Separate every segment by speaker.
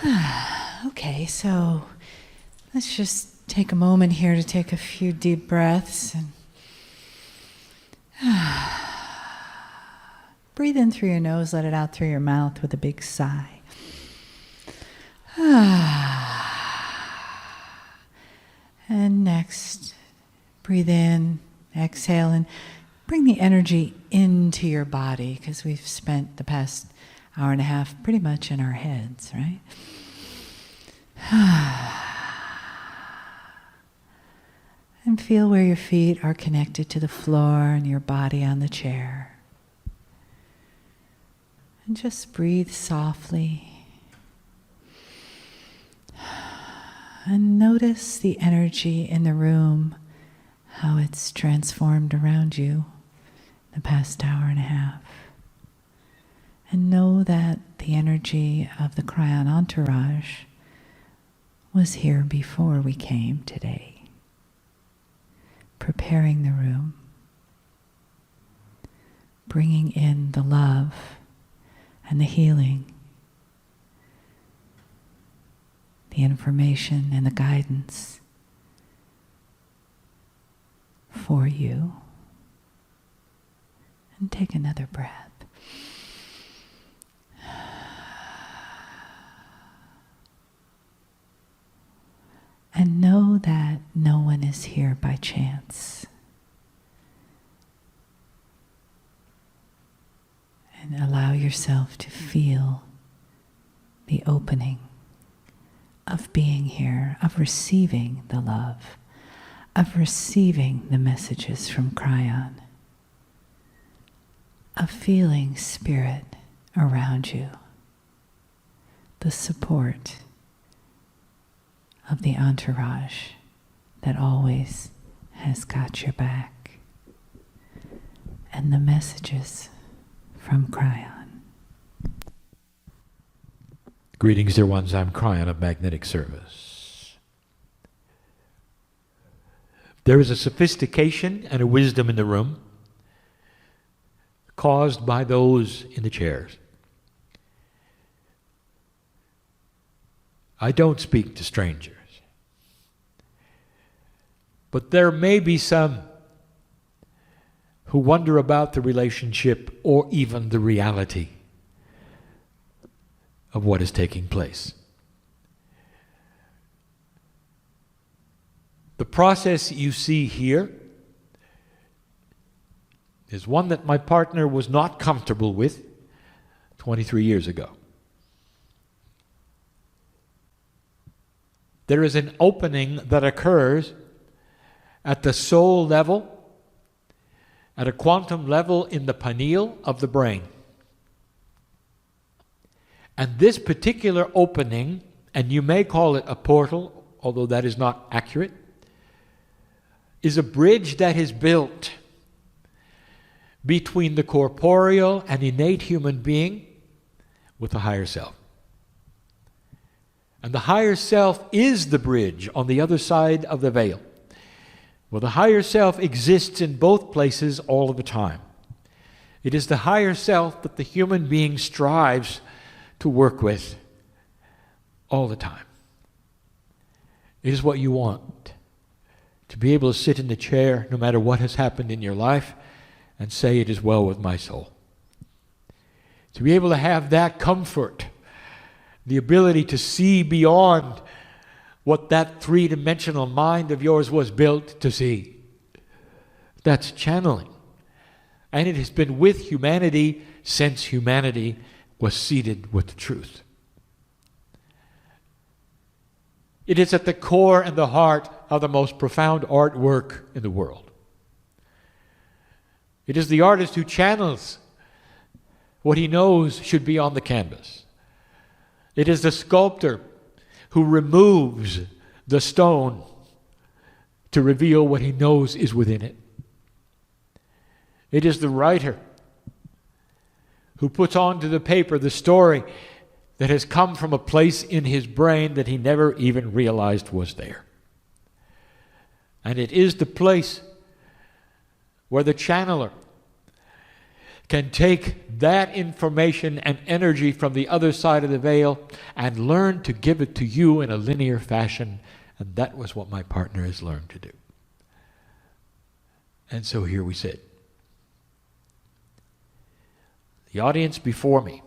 Speaker 1: Okay, so let's just take a moment here to take a few deep breaths and breathe in through your nose, let it out through your mouth with a big sigh. And next, breathe in, exhale, and bring the energy into your body, because we've spent the past hour and a half pretty much in our heads, right? And feel where your feet are connected to the floor and your body on the chair. And just breathe softly. And notice the energy in the room, how it's transformed around you the past hour and a half. And know that the energy of the Kryon entourage was here before we came today, preparing the room, bringing in the love and the healing, the information and the guidance for you. And take another breath. And know that no one is here by chance. And allow yourself to feel the opening of being here, of receiving the love, of receiving the messages from Kryon, of feeling spirit around you, the support of the entourage that always has got your back, and the messages from Kryon.
Speaker 2: Greetings, dear ones. I'm Kryon of Magnetic Service. There is a sophistication and a wisdom in the room caused by those in the chairs. I don't speak to strangers, but there may be some who wonder about the relationship or even the reality of what is taking place. The process you see here is one that my partner was not comfortable with 23 years ago. There is an opening that occurs at the soul level, at a quantum level in the pineal of the brain. And this particular opening, and you may call it a portal, although that is not accurate, is a bridge that is built between the corporeal and innate human being with the higher self. And the higher self is the bridge on the other side of the veil. Well, the higher self exists in both places all of the time. It is the higher self that the human being strives to work with all the time. It is what you want, to be able to sit in the chair no matter what has happened in your life and say, it is well with my soul. To be able to have that comfort, the ability to see beyond what that three-dimensional mind of yours was built to see. That's channeling. And it has been with humanity since humanity was seated with the truth. It is at the core and the heart of the most profound artwork in the world. It is the artist who channels what he knows should be on the canvas. It is the sculptor who removes the stone to reveal what he knows is within it. It is the writer who puts onto the paper the story that has come from a place in his brain that he never even realized was there. And it is the place where the channeler can take that information and energy from the other side of the veil and learn to give it to you in a linear fashion. And that was what my partner has learned to do. And so here we sit. The audience before me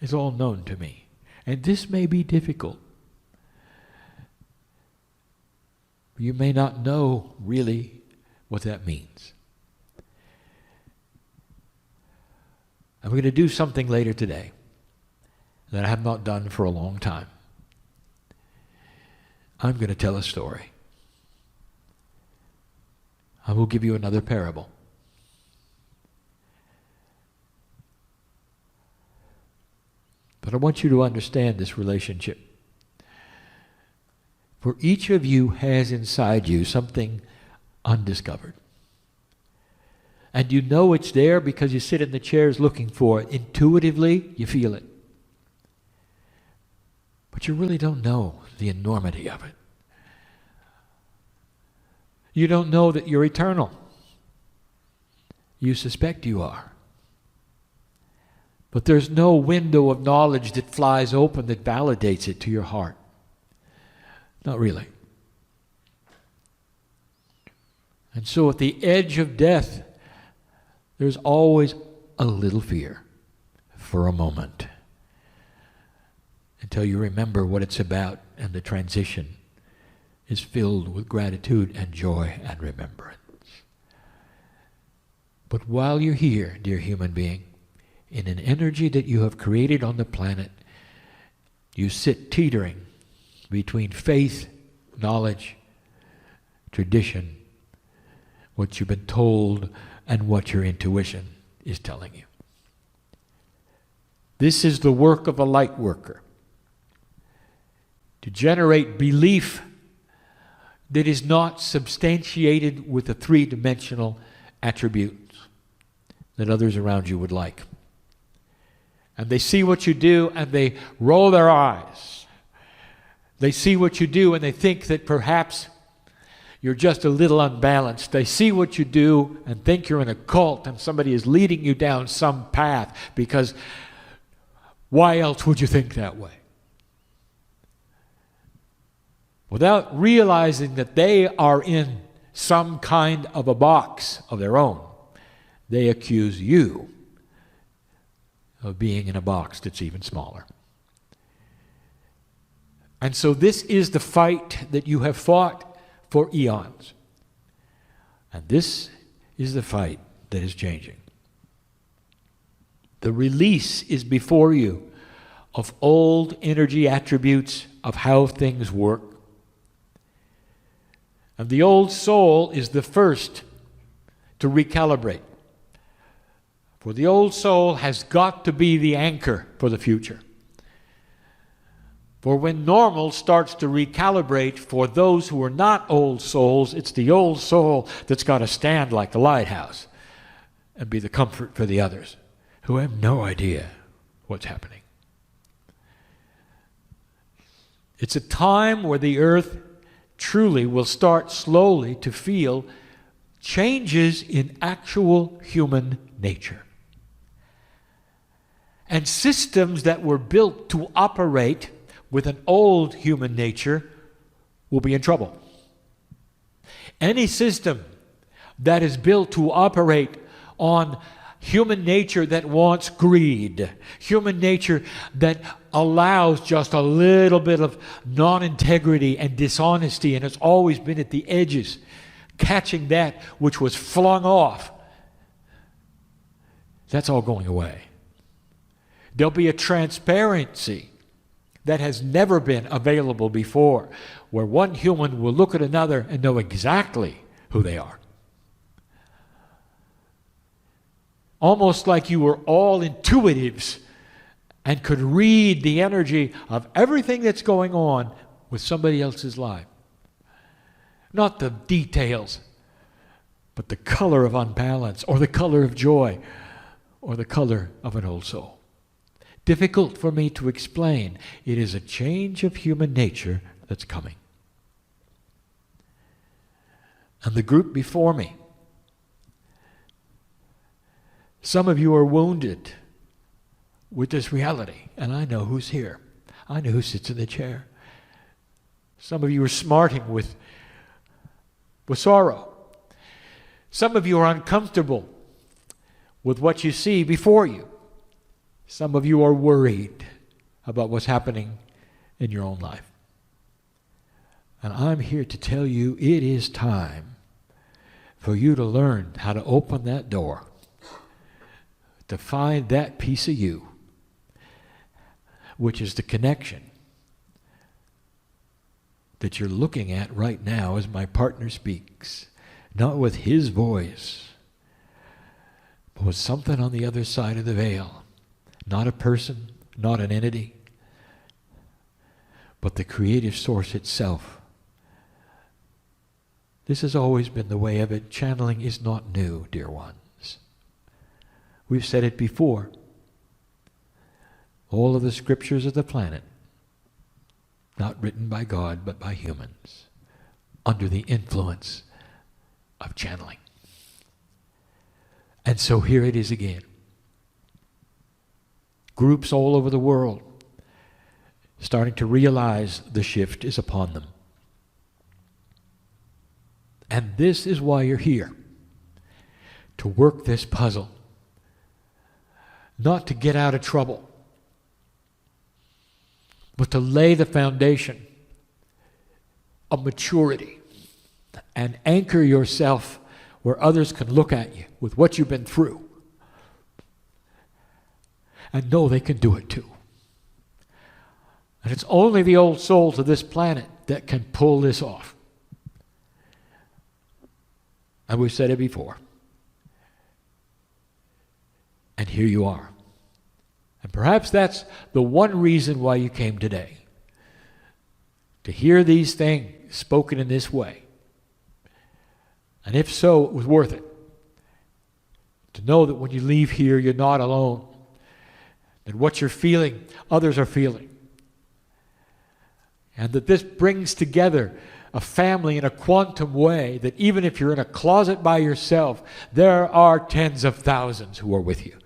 Speaker 2: is all known to me. And this may be difficult. You may not know really what that means. I'm going to do something later today that I have not done for a long time. I'm going to tell a story. I will give you another parable. But I want you to understand this relationship. For each of you has inside you something undiscovered. And you know it's there because you sit in the chairs looking for it. Intuitively, you feel it. But you really don't know the enormity of it. You don't know that you're eternal. You suspect you are. But there's no window of knowledge that flies open that validates it to your heart. Not really. And so at the edge of death, there's always a little fear for a moment until you remember what it's about, and the transition is filled with gratitude and joy and remembrance. But while you're here, dear human being, in an energy that you have created on the planet, you sit teetering between faith, knowledge, tradition, what you've been told, and what your intuition is telling you. This is the work of a light worker. To generate belief that is not substantiated with the three-dimensional attributes that others around you would like. And they see what you do and they roll their eyes. They see what you do and they think that perhaps you're just a little unbalanced. They see what you do and think you're in a cult and somebody is leading you down some path, because why else would you think that way? Without realizing that they are in some kind of a box of their own, they accuse you of being in a box that's even smaller. And so this is the fight that you have fought for eons. And this is the fight that is changing. The release is before you of old energy attributes of how things work. And the old soul is the first to recalibrate. For the old soul has got to be the anchor for the future. For when normal starts to recalibrate for those who are not old souls, it's the old soul that's got to stand like the lighthouse and be the comfort for the others who have no idea what's happening. It's a time where the earth truly will start slowly to feel changes in actual human nature. And systems that were built to operate with an old human nature will be in trouble. Any system that is built to operate on human nature that wants greed, human nature that allows just a little bit of non-integrity and dishonesty, and it's always been at the edges, catching that which was flung off, that's all going away. There'll be a transparency that has never been available before, where one human will look at another and know exactly who they are. Almost like you were all intuitives and could read the energy of everything that's going on with somebody else's life. Not the details, but the color of unbalance, or the color of joy, or the color of an old soul. Difficult for me to explain. It is a change of human nature that's coming. And the group before me Some of you are wounded with this reality, and I know who's here. I know who sits in the chair. Some of you are smarting with sorrow. Some of you are uncomfortable with what you see before you. Some of you are worried about what's happening in your own life. And I'm here to tell you it is time for you to learn how to open that door, to find that piece of you, which is the connection that you're looking at right now as my partner speaks, not with his voice, but with something on the other side of the veil. Not a person, not an entity, but the creative source itself. This has always been the way of it. Channeling is not new, dear ones. We've said it before. All of the scriptures of the planet, not written by God, but by humans, under the influence of channeling. And so here it is again. Groups all over the world starting to realize the shift is upon them. And this is why you're here, to work this puzzle, not to get out of trouble, but to lay the foundation of maturity and anchor yourself where others can look at you with what you've been through and know they can do it too. And it's only the old souls of this planet that can pull this off. And we've said it before. And here you are. And perhaps that's the one reason why you came today. To hear these things spoken in this way. And if so, it was worth it. To know that when you leave here, you're not alone. That what you're feeling, others are feeling. And that this brings together a family in a quantum way, that even if you're in a closet by yourself, there are tens of thousands who are with you.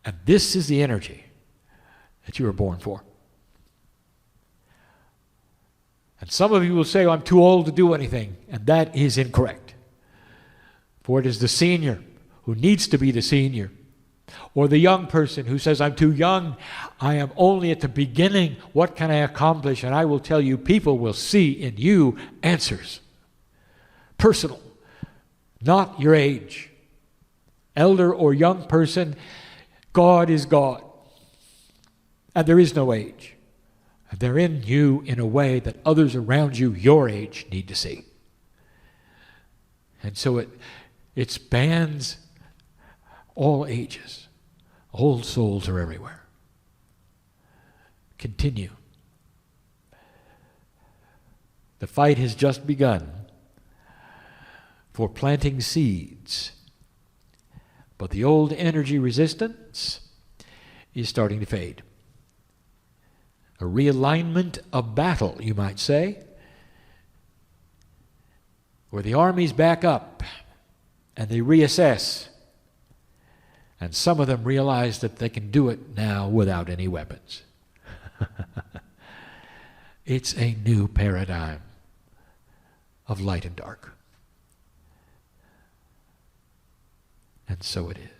Speaker 2: And this is the energy that you were born for. And some of you will say, oh, I'm too old to do anything. And that is incorrect. For it is the senior who needs to be the senior, or the young person who says, I'm too young, I am only at the beginning, what can I accomplish? And I will tell you, people will see in you answers. Personal, not your age. Elder or young person, God is God. And there is no age. And they're in you in a way that others around you, your age, need to see. And so it spans all ages. Old souls are everywhere. Continue. The fight has just begun for planting seeds. But the old energy resistance is starting to fade. A realignment of battle, you might say, where the armies back up and they reassess. And some of them realize that they can do it now without any weapons. It's a new paradigm of light and dark. And so it is.